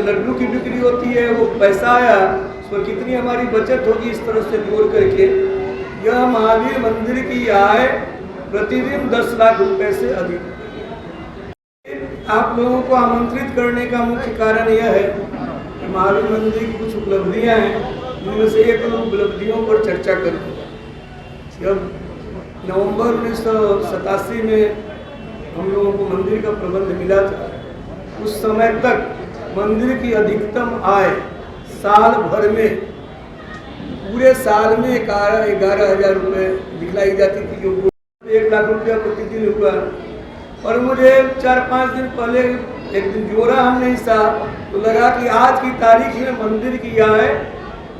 लड्डू की बिक्री होती है, वो पैसा आया उस पर कितनी हमारी बचत होगी, इस तरह से जोड़ करके यह महावीर मंदिर की आय प्रतिदिन 10 लाख रुपए से अधिक। आप लोगों को आमंत्रित करने का मुख्य कारण यह है कि महावीर मंदिर की कुछ उपलब्धियां हैं, उनमें से एक उपलब्धियों पर चर्चा करूँगा। जब नवंबर 1987 में हम लोगों को मंदिर का प्रबंध मिला था, उस समय तक मंदिर की अधिकतम आय साल भर में, पूरे साल में 11,000 रुपये दिखलाई जाती थी, जो 1 लाख रुपया प्रतिदिन हुआ। और मुझे 4-5 दिन पहले एक दिन जोड़ा हमने हिसाब, तो लगा कि आज की तारीख में मंदिर की आय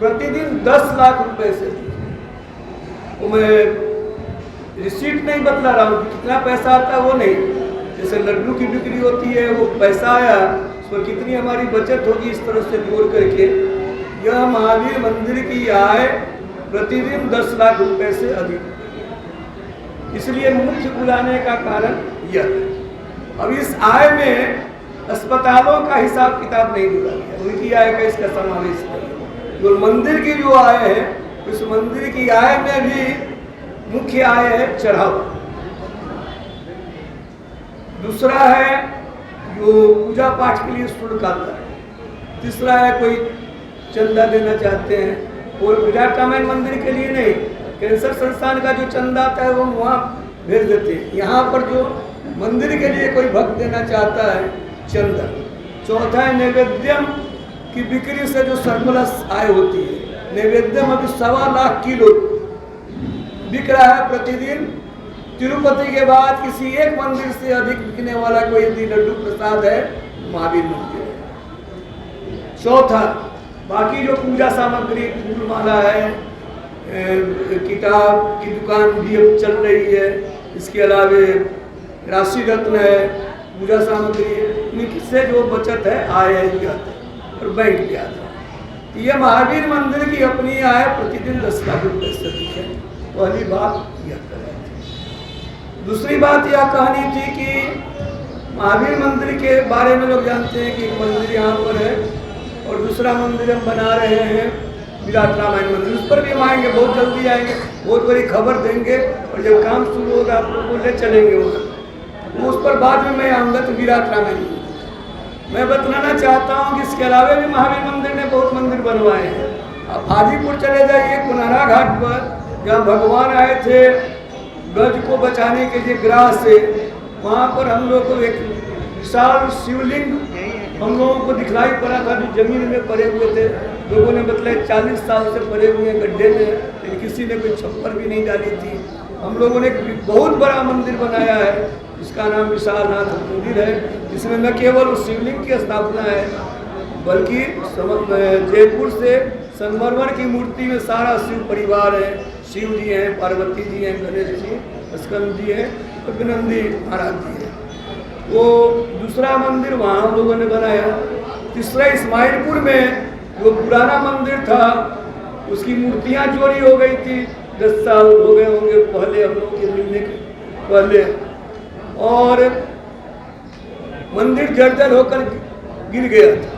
प्रतिदिन 10 लाख रुपए से थी। तो मैं रिसीट नहीं बतला रहा हूँ, कितना पैसा आता है वो नहीं, जैसे लड्डू की बिक्री होती है, वो पैसा आया उस पर कितनी हमारी बचत होगी, इस तरह से जोड़ करके यह महावीर मंदिर की आय प्रतिदिन 10 लाख रुपए से अधिक। इसलिए मुख्य बुलाने का कारण यह। अब इस आय में अस्पतालों का हिसाब किताब नहीं जुड़ा गया, उनकी आय का इसका समावेश नहीं। जो मंदिर की जो आय है, उस मंदिर की आय में भी मुख्य आय है चढ़ावा, दूसरा है जो पूजा पाठ के लिए शुल्क आता है, तीसरा है कोई चंदा देना चाहते हैं, और विराट रामायण मंदिर के लिए नहीं, कैंसर संस्थान का जो चंदा आता है वो वहाँ भेज देते हैं। यहाँ पर जो मंदिर के लिए कोई भक्त देना चाहता है चंदा। चौथा है नैवेद्यम की बिक्री से जो सरप्लस आय होती है। नैवेद्यम अभी 1.25 लाख किलो बिक रहा है प्रतिदिन। तिरुपति के बाद किसी एक मंदिर से अधिक बिकने वाला कोई यदि लड्डू प्रसाद है, महावीर मंदिर है। चौथा, बाकी जो पूजा सामग्री, फूल माला है, किताब की दुकान भी अब चल रही है, इसके अलावे राशि रत्न है, पूजा सामग्री है, इनसे जो बचत है आय है और बैंक भी आता है। तो ये महावीर मंदिर की अपनी आय प्रतिदिन 10 लाख रुपये से अधिक है। पहली बात यह कर रही थी। दूसरी बात यह कहनी थी कि महावीर मंदिर के बारे में लोग जानते हैं कि एक मंदिर यहाँ पर है और दूसरा मंदिर हम बना रहे हैं विराट रामायण मंदिर, उस पर भी हम आएंगे, बहुत जल्दी आएंगे, बहुत बड़ी खबर देंगे और जब काम शुरू होगा आप लोग को ले चलेंगे वहाँ, तो उस पर बाद में मैं आऊँगा। तो विराट रामायण मैं बतलाना चाहता हूँ कि इसके अलावा भी महावीर मंदिर ने बहुत मंदिर बनवाए हैं। आप हाजीपुर चले जाइए, कुनारा घाट पर, जहाँ भगवान आए थे गज को बचाने के लिए ग्राह से, वहाँ पर हम लोग को एक विशाल शिवलिंग हम लोगों को दिखलाई पड़ा था, जो जमीन में पड़े हुए थे। लोगों ने बताया 40 साल से पड़े हुए गड्ढे में, लेकिन किसी ने कोई छप्पर भी नहीं डाली थी। हम लोगों ने एक बहुत बड़ा मंदिर बनाया है जिसका नाम विशालनाथ मंदिर है, जिसमें न केवल उस शिवलिंग की स्थापना है बल्कि जयपुर से संगमरमर की मूर्ति में सारा शिव परिवार है। शिव जी हैं, पार्वती जी हैं, गणेश जी, स्कंद जी हैं और नंदी महाराज जी हैं। वो दूसरा मंदिर वहाँ हम लोगों ने बनाया। तीसरा इस्माइलपुर में जो पुराना मंदिर था उसकी मूर्तियाँ चोरी हो गई थी, 10 साल हो गए होंगे पहले हम लोग के मिलने के पहले, और मंदिर जर्जर होकर गिर गया था।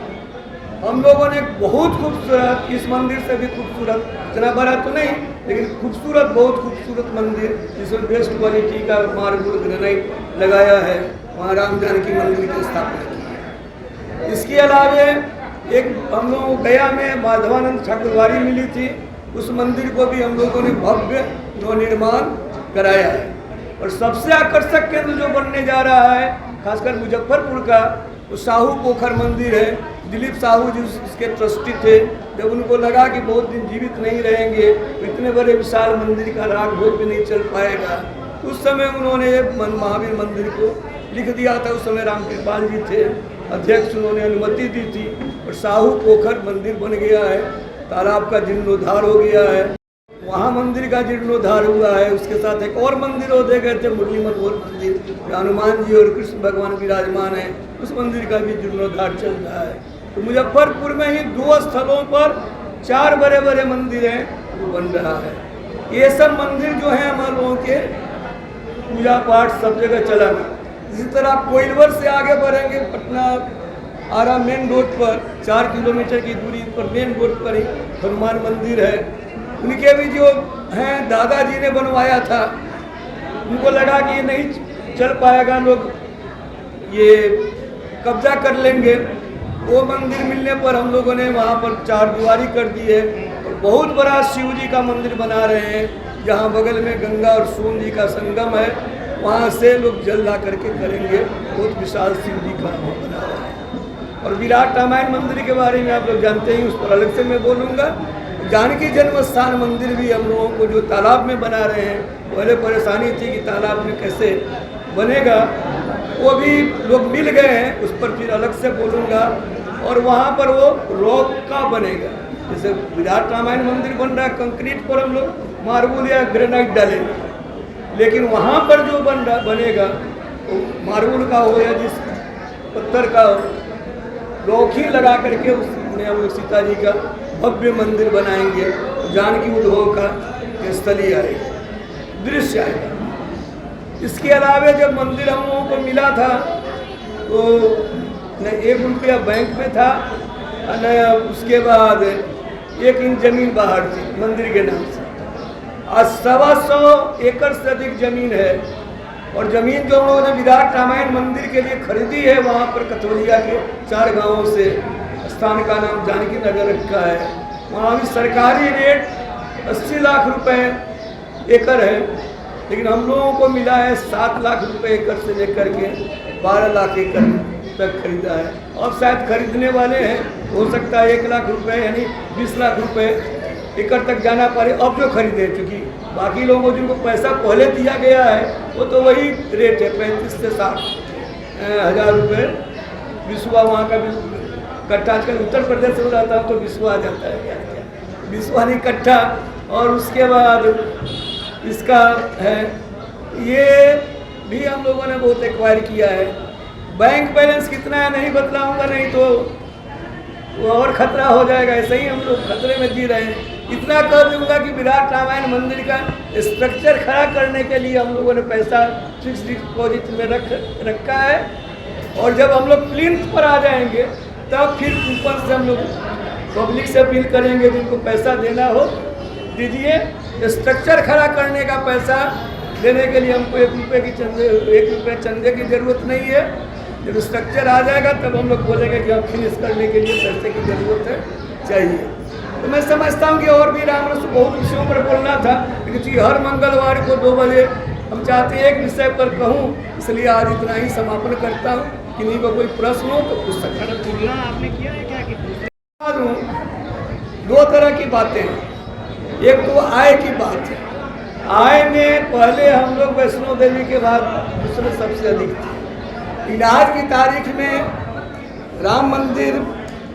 हम लोगों ने बहुत खूबसूरत, इस मंदिर से भी खूबसूरत, इतना बड़ा तो नहीं लेकिन खूबसूरत, बहुत खूबसूरत मंदिर जिसमें बेस्ट क्वालिटी का मार्बल ग्रेनाइट लगाया है, वहाँ राम जानकी मंदिर की स्थापना की है। इसके अलावे एक हम लोगों को गया में माधवानंद ठाकुरवाड़ी मिली थी, उस मंदिर को भी हम लोगों ने भव्य नवनिर्माण कराया है। और सबसे आकर्षक केंद्र जो बनने जा रहा है खासकर मुजफ्फरपुर का, वो साहू पोखर मंदिर है। दिलीप साहू जी इसके ट्रस्टी थे। जब उनको लगा कि बहुत दिन जीवित नहीं रहेंगे, तो इतने बड़े विशाल मंदिर का राग भोग भी नहीं चल पाएगा, उस समय उन्होंने महावीर मंदिर को लिख दिया था। उस समय रामकृपाल जी थे अध्यक्ष, उन्होंने अनुमति दी थी और साहू पोखर मंदिर बन गया है। तालाब का जीर्णोद्धार हो गया है, वहाँ मंदिर का जीर्णोद्धार हुआ है। उसके साथ एक और मंदिर हो दे गए थे, मुरली मनोहर मंदिर, हनुमान जी और कृष्ण भगवान विराजमान है, उस मंदिर का भी जीर्णोद्धार चल रहा है। तो मुजफ्फरपुर में ही 2 स्थलों पर 4 बड़े बड़े मंदिर हैं, वो बन रहा है। ये सब मंदिर जो हैं हमारे लोगों के पूजा पाठ सब जगह चला। इसी तरह आप कोइलवर से आगे बढ़ेंगे, पटना आरा मेन रोड पर 4 किलोमीटर की दूरी पर मेन रोड पर ही हनुमान मंदिर है। उनके भी जो हैं दादाजी ने बनवाया था, उनको लगा कि ये नहीं चल पाएगा, लोग ये कब्जा कर लेंगे। वो मंदिर मिलने पर हम लोगों ने वहाँ पर 4 दीवारी कर दी है और बहुत बड़ा शिव जी का मंदिर बना रहे हैं, जहाँ बगल में गंगा और सोन जी का संगम है, वहाँ से लोग जल ला करके करेंगे। बहुत विशाल शिव जी का बना रहे हैं। और विराट रामायण मंदिर के बारे में आप लोग जानते ही, उस पर अलग से मैं बोलूँगा। जानकी जन्म स्थान मंदिर भी हम लोगों को जो तालाब में बना रहे हैं, पहले परेशानी थी कि तालाब में कैसे बनेगा, वो भी लोग मिल गए हैं, उस पर फिर अलग से बोलूँगा। और वहाँ पर वो रॉक का बनेगा, जैसे विराट रामायण मंदिर बन रहा है कंक्रीट पर हम लोग मार्बल या ग्रेनाइट डालेंगे, लेकिन वहाँ पर जो बनेगा वो मार्बल का हो या जिस पत्थर का हो, रॉक ही लगा करके उसमें हम लोग सीता जी का भव्य मंदिर बनाएंगे। जानकी उद्भव का स्थली आएगा, दृश्य आएगा। इसके अलावा जब मंदिर हम लोगों को मिला था तो न 1 रुपया बैंक में था, न उसके बाद 1 इंच जमीन बाहर थी मंदिर के नाम से। आज 125 एकड़ से अधिक जमीन है। और जमीन जो हम लोगों ने विराट रामायण मंदिर के लिए खरीदी है, वहाँ पर कथौलिया के 4 गांवों से, स्थान का नाम जानकी नगर रखा है। वहाँ भी सरकारी रेट 80 लाख रुपए एकड़ है, लेकिन हम लोगों को मिला है 7 लाख रुपए एकड़ से लेकर के 12 लाख एकड़ तक खरीदा है। और शायद खरीदने वाले हैं, हो सकता है 1 लाख रुपए यानी 20 लाख रुपए एकड़ तक जाना पड़े अब जो खरीदे, क्योंकि बाकी लोगों को जिनको पैसा पहले दिया गया है वो तो वही रेट है 35 से 60 हज़ार रुपये। बिस्वा वहाँ का भी कट्ठा, आजकल उत्तर प्रदेश में रहता हूँ तो बिस्वा आ जाता है, क्या बिस्वा नहीं कट्ठा। और उसके बाद इसका है, ये भी हम लोगों ने बहुत एक्वायर किया है। बैंक बैलेंस कितना है नहीं बतलाऊंगा, नहीं तो वो और खतरा हो जाएगा। ऐसे ही हम लोग खतरे में जी रहे हैं। इतना कर दूंगा कि विराट रामायण मंदिर का स्ट्रक्चर खड़ा करने के लिए हम लोगों ने पैसा फिक्स डिपॉजिट में रखा है। और जब हम लोग प्लिंथ पर आ जाएंगे तब फिर ऊपर से हम लोग पब्लिक से अपील करेंगे, जिनको पैसा देना हो दीजिए। स्ट्रक्चर खड़ा करने का पैसा देने के लिए हमको 1 रुपये चंदे की ज़रूरत नहीं है। जब स्ट्रक्चर आ जाएगा तब हम लोग बोलेंगे कि अब फिनिश करने के लिए पैसे की ज़रूरत है चाहिए। तो मैं समझता हूँ कि और भी राम रस बहुत विषयों पर बोलना था, लेकिन हर मंगलवार को 2 बजे हम चाहते हैं एक विषय पर कहूँ, इसलिए आज इतना ही समापन करता हूँ। किन्हीं को कोई प्रश्न हो तो पूछ सकते हैं। तुलना आपने किया है क्या कि 2 तरह की बातें हैं। एक तो आय की बात है। आय में पहले हम लोग वैष्णो देवी के बाद दूसरे सबसे अधिक थे। आज की तारीख में राम मंदिर,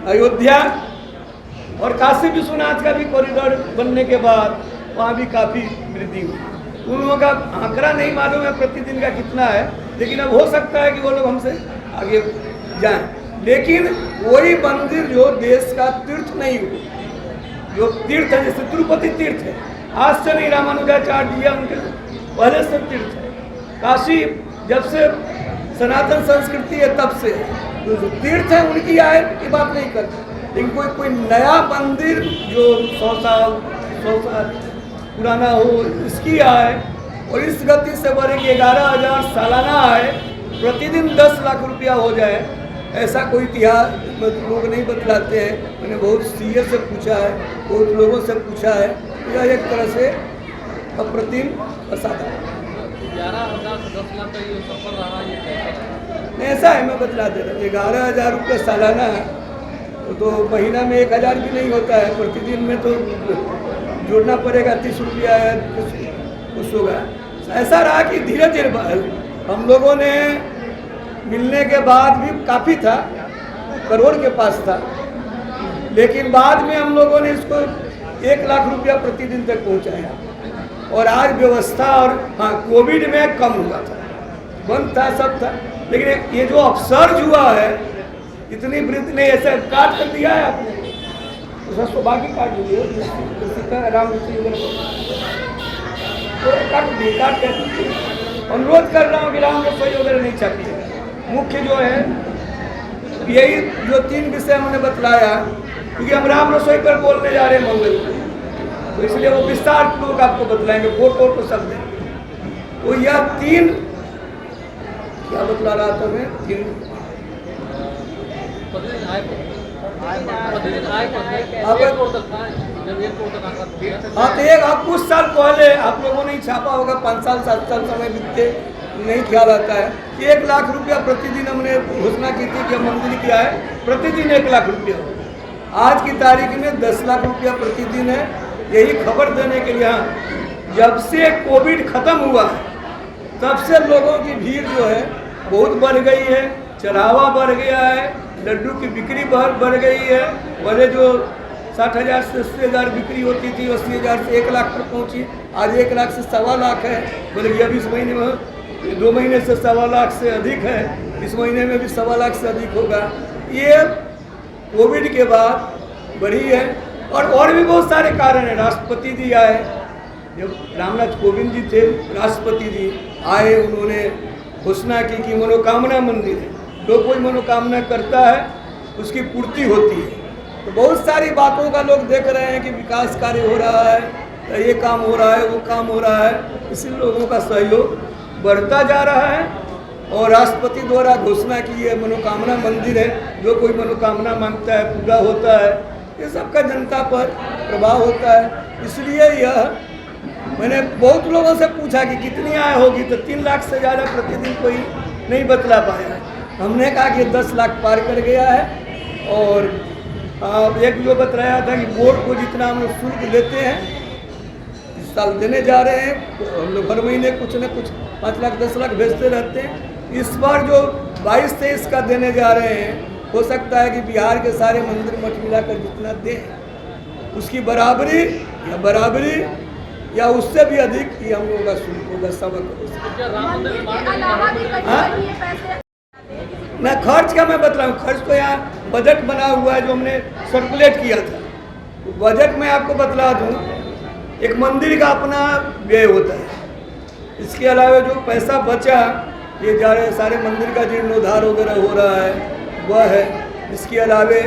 अयोध्या और काशी विश्वनाथ का भी कॉरिडोर बनने के बाद वहाँ भी काफ़ी वृद्धि हुई। उन लोगों का आंकड़ा नहीं मालूम है प्रतिदिन का कितना है, लेकिन अब हो सकता है कि वो लोग हमसे आगे जाएं। लेकिन वही मंदिर जो देश का तीर्थ नहीं हो, जो तीर्थ है, जैसे तिरुपति तीर्थ है, आज से नहीं, रामानुजाचार्य जी उनके पहले से तीर्थ है। काशी जब से सनातन संस्कृति है तब से जो तीर्थ है, उनकी आय की बात नहीं करते। लेकिन कोई नया मंदिर जो 100 साल पुराना हो, इसकी आय और इस गति से बढ़ेगी 11,000 सालाना आय, प्रतिदिन 10 लाख रुपया हो जाए, ऐसा कोई इतिहास लोग नहीं बतलाते हैं। मैंने बहुत सीए से पूछा है, बहुत लोगों से पूछा है, यह एक तरह से अप्रतिम असाधारण। 11,000 से 10 लाख का ये सफर रहा, ये कैसा? ऐसा है, मैं बतला दे रहा हूँ। 11,000 रुपये सालाना है तो महीना में 1,000 भी नहीं होता है, प्रतिदिन में तो जोड़ना पड़ेगा 30 रुपया है, कुछ होगा। ऐसा रहा कि धीरे धीरे हम लोगों ने मिलने के बाद भी काफ़ी था, करोड़ के पास था, लेकिन बाद में हम लोगों ने इसको 1 लाख रुपया प्रतिदिन तक पहुंचाया। और आज व्यवस्था, और हाँ, कोविड में कम हुआ था, बंद था, सब था, लेकिन ये जो अपसर्ज हुआ है, इतनी वृद्धि नहीं। ऐसे काट कर दिया है आपने, उसको बाकी काट दीजिए, राम तो काट दिए, काट कर अनुरोध कर रहा हूँ कि राम रसोई वगैरह नहीं छापिएगा। मुख्य जो है यही जो 3 विषय हमने बतलाया, क्योंकि हम राम रसोई पर बोलने जा रहे हैं मंगल को, तो इसलिए वो विस्तार पूर्वक आपको बतलाएंगे, फोटो तो सब देंगे। तो यह 3 क्या बतला रहा था मैं, 3 हाँ, तो एक आप कुछ साल पहले आप लोगों ने छापा होगा, 5 साल 7 साल समय बीतते नहीं ख्याल आता है। 1 लाख रुपया प्रतिदिन हमने घोषणा की थी कि मंदिर क्या है, प्रतिदिन 1 लाख रुपया। आज की तारीख में 10 लाख रुपया प्रतिदिन है। यही खबर देने के लिए, हाँ, जब से कोविड खत्म हुआ है तब से लोगों की भीड़ जो है बहुत बढ़ गई है, चढ़ावा बढ़ गया है, लड्डू की बिक्री बढ़ गई है। पहले जो 60,000 से 80,000 बिक्री होती थी, 80,000 से 1 लाख पर पहुंची, आज 1 लाख से 1.25 लाख है। मतलब ये 20 महीने में 2 महीने से 1.25 लाख से अधिक है, इस महीने में भी 1.25 लाख से अधिक होगा। ये कोविड के बाद बढ़ी है। और भी बहुत सारे कारण हैं। राष्ट्रपति जी आए, जब रामनाथ कोविंद जी थे राष्ट्रपति जी आए, उन्होंने घोषणा की कि मनोकामना मंदिर है, जो कोई मनोकामना करता है उसकी पूर्ति होती है। तो बहुत सारी बातों का लोग देख रहे हैं कि विकास कार्य हो रहा है, ये काम हो रहा है, वो काम हो रहा है, इसलिए लोगों का सहयोग बढ़ता जा रहा है। और राष्ट्रपति द्वारा घोषणा की है मनोकामना मंदिर है, जो कोई मनोकामना मांगता है पूरा होता है। ये सबका जनता पर प्रभाव होता है। इसलिए यह मैंने बहुत लोगों से पूछा कि कितनी आय होगी, तो 3 लाख से ज़्यादा प्रतिदिन कोई नहीं बतला पाया। हमने कहा कि 10 लाख पार कर गया है। और एक जो बतलाया था कि बोर्ड को जितना हम लोग शुल्क देते हैं, इस साल देने जा रहे हैं, तो हम लोग हर महीने कुछ न कुछ 5 लाख 10 लाख भेजते रहते हैं। इस बार जो 22-23 का देने जा रहे हैं, हो सकता है कि बिहार के सारे मंदिर मठ मिलाकर जितना दें उसकी बराबरी या उससे भी अधिक ही हम लोगों का शुल्क होगा, 1.25 करोड़। मैं खर्च का मैं बता रहा हूँ। खर्च तो यहाँ बजट बना हुआ है जो हमने सर्कुलेट किया था। तो बजट में आपको बतला दूँ, एक मंदिर का अपना व्यय होता है। इसके अलावा जो पैसा बचा, ये जा रहे सारे मंदिर का जीर्णोद्धार वगैरह हो रहा है, वह है। इसके अलावा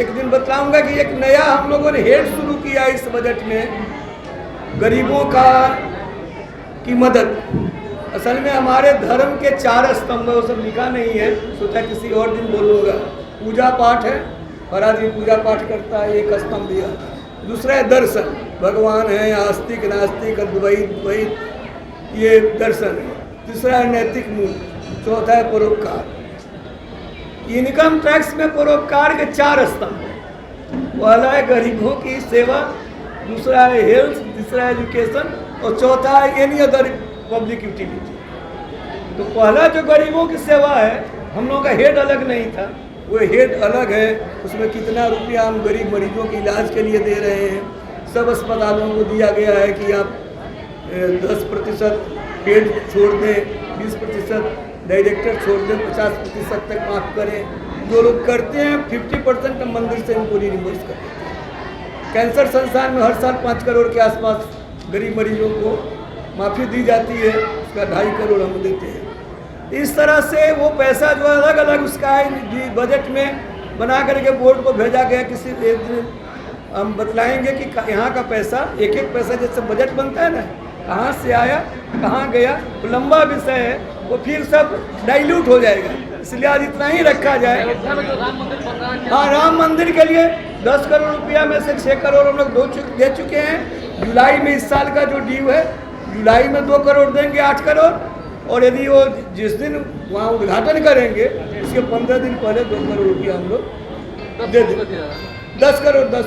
एक दिन बताऊंगा कि एक नया हम लोगों ने हेड शुरू किया इस बजट में, गरीबों की मदद। असल में हमारे धर्म के 4 स्तंभ है, वो सब लिखा नहीं है, सोचा किसी और दिन बोलूँगा। पूजा पाठ है, आदमी पूजा पाठ करता है, एक स्तंभ दिया। दूसरा है दर्शन, भगवान है, आस्तिक नास्तिक अद्वैत ये दर्शन है। तीसरा है नैतिक मूल्य। चौथा है परोपकार। इनकम टैक्स में परोपकार के 4 स्तंभ हैं। पहला है गरीबों की सेवा, दूसरा है हेल्थ, तीसरा है एजुकेशन, और चौथा है एनी अदर पब्लिक यूटिलिटी। तो पहला जो गरीबों की सेवा है, हम लोगों का हेड अलग नहीं था, वो हेड अलग है। उसमें कितना रुपया हम गरीब मरीजों के इलाज के लिए दे रहे हैं। सब अस्पतालों को दिया गया है कि आप 10% बेड छोड़ दें, 20% डायरेक्टर छोड़ दें, 50% तक माफ़ करें। जो लोग करते हैं 50% हम मंदिर से इनको रिइंबर्स कर देते हैं। कैंसर संस्थान में हर साल 5 करोड़ के आसपास गरीब मरीजों को माफ़ी दी जाती है, उसका 2.5 करोड़ हम देते हैं। इस तरह से वो पैसा जो अलग अलग उसका है बजट में बना करके बोर्ड को भेजा गया। किसी एक दिन हम बतलाएंगे कि यहाँ का पैसा, एक एक पैसा जैसे बजट बनता है ना, कहाँ से आया कहाँ गया, वो लंबा विषय है, वो फिर सब डाइल्यूट हो जाएगा। इसलिए आज इतना ही रखा जाए। हाँ, राम मंदिर के लिए 10 करोड़ रुपया में से 6 करोड़ हम लोग दे चुके हैं। जुलाई में इस साल का जो ड्यू है, जुलाई में 2 करोड़ देंगे, 8 करोड़। और यदि वो जिस दिन वहाँ उद्घाटन करेंगे उसके 15 दिन पहले 2 करोड़ रुपया हम लोग दे देंगे। 10 करोड़ का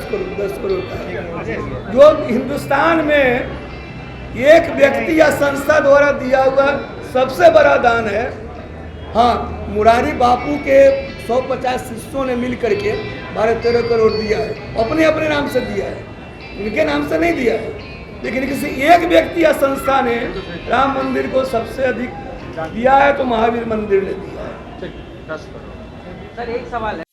जो हिंदुस्तान में एक व्यक्ति या संस्था द्वारा दिया हुआ सबसे बड़ा दान है। हाँ, मुरारी बापू के 150 शिष्यों ने मिल करके 12-13 करोड़ दिया है, अपने अपने नाम से दिया है, उनके नाम से नहीं दिया है। लेकिन किसी एक व्यक्ति या संस्था ने राम मंदिर को सबसे अधिक दिया है तो महावीर मंदिर ने दिया है। सर, एक सवाल है।